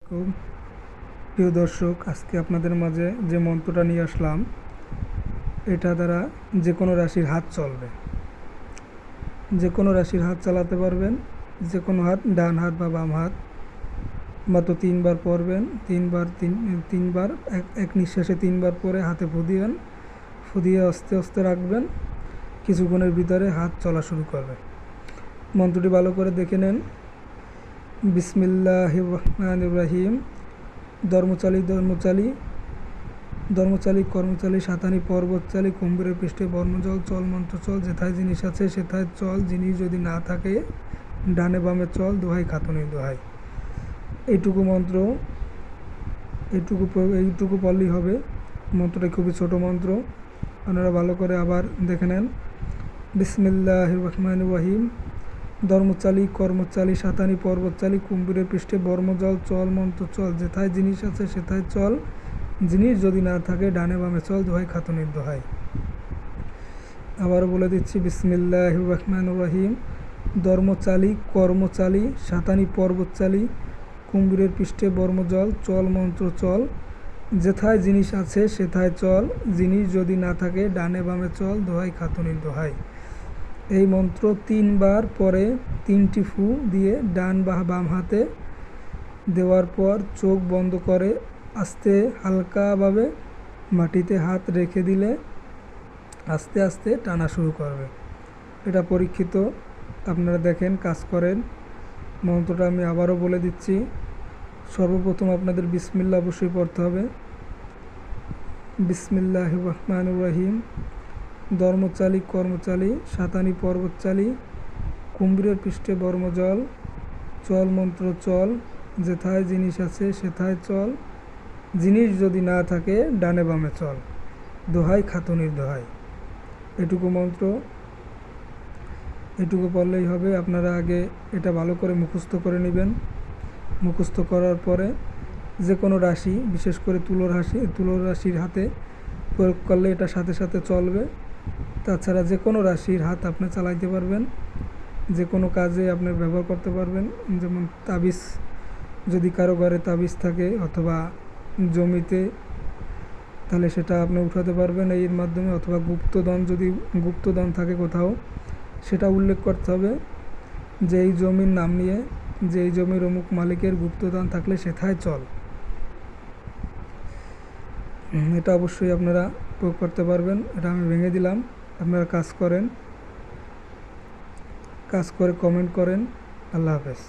খুব প্রিয় দর্শক, আজকে আপনাদের মাঝে যে মন্ত্রটা নিয়ে আসলাম, এটা দ্বারা যে কোনো রাশির হাত চলবে। যে কোনো রাশির হাত চালাতে পারবেন। যে কোনো হাত, ডান হাত বা বাম হাত। মাত্র 3 বার পড়বেন। তিনবার এক নিঃশ্বাসে 3 বার পরে হাতে ফু দিবেন। ফু দিয়ে আস্তে আস্তে রাখবেন। কিছুক্ষণের ভিতরে হাত চলা শুরু করবে। মন্ত্রটি ভালো করে দেখে নেন। বিসমিল্লাহির রহমানির রহিম। ধর্মচালী কর্মচালী সাতানি পর্বতচালী কুম্ভীরের পৃষ্ঠে বর্ণজল চল মন্ত্র চল, যেথায় জিনিস আছে সেথায় চল, জিনিস যদি না থাকে ডানে বামে চল, দোহাই খাতুনের দোহাই। এইটুকু মন্ত্র এইটুকু পড়লেই হবে। মন্ত্রটা খুবই ছোট মন্ত্র, আপনারা ভালো করে আবার দেখে নেন। বিসমিল্লাহির রহমানির রহিম। ধর্মচালী কর্মচালী সাতানি পর্বতচালী কুম্ভীরের পৃষ্ঠে বর্মজল চল মন্ত্র চল, যেথায় জিনিস আছে সেথায় চল, জিনিস যদি না থাকে ডানে বামে চল, দোহাই খাতুনের দোহাই। আবারও বলে দিচ্ছি, বিসমিল্লাহির রহমানির রহিম। ধর্মচালী কর্মচালী সাতানি পর্বতচালী কুম্ভীরের পৃষ্ঠে বর্মজল চল মন্ত্র চল, যেথায় জিনিস আছে সেথায় চল, জিনিস যদি না থাকে ডানে বামে চল, দোহাই খাতুনের দোহাই। এই মন্ত্র 3 বার পরে 3টি ফু দিয়ে ডান বা বাম হাতে দেওয়ার পর চোখ বন্ধ করে আস্তে হালকাভাবে মাটিতে হাত রেখে দিলে আস্তে আস্তে টানা শুরু করবে। এটা পরীক্ষিত, আপনারা দেখেন, কাজ করেন। মন্ত্রটা আমি আবারও বলে দিচ্ছি। সর্বপ্রথম আপনাদের বিসমিল্লাহ অবশ্যই পড়তে হবে। বিসমিল্লাহির রহমানির রহিম। ধর্মচালী কর্মচালী সাতানি পর্বতচালী কুম্ভীরের পৃষ্ঠে বর্মজল চল মন্ত্র চল, যেথায় জিনিস আছে সেথায় চল, জিনিস যদি না থাকে ডানে বামে চল, দোহাই খাতুনির দোহাই। এটুকু মন্ত্র, এটুকু পড়লেই হবে। আপনারা আগে এটা ভালো করে মুখস্থ করে নেবেন। মুখস্থ করার পরে যে কোনো রাশি, বিশেষ করে তুলো রাশির হাতে প্রয়োগ করলে এটা সাথে সাথে চলবে। তাছাড়া যে কোনো রাশির হাত আপনি চালাইতে পারবেন, যে কোনো কাজে আপনি ব্যবহার করতে পারবেন। যেমন তাবিজ, যদি কারো ঘরে তাবিজ থাকে অথবা জমিতে, তাহলে সেটা আপনি উঠাতে পারবেন এর মাধ্যমে। অথবা যদি গুপ্তধন থাকে কোথাও, সেটা উল্লেখ করতে হবে যে এই জমির নাম নিয়ে, যে এই জমির অমুক মালিকের গুপ্তধন থাকলে সেথায় চল। এটা অবশ্যই আপনারা প্রয়োগ করতে পারবেন। এটা আমি ভেঙে দিলাম। আপনারা কাজ করে কমেন্ট করেন। আল্লাহ হাফেজ।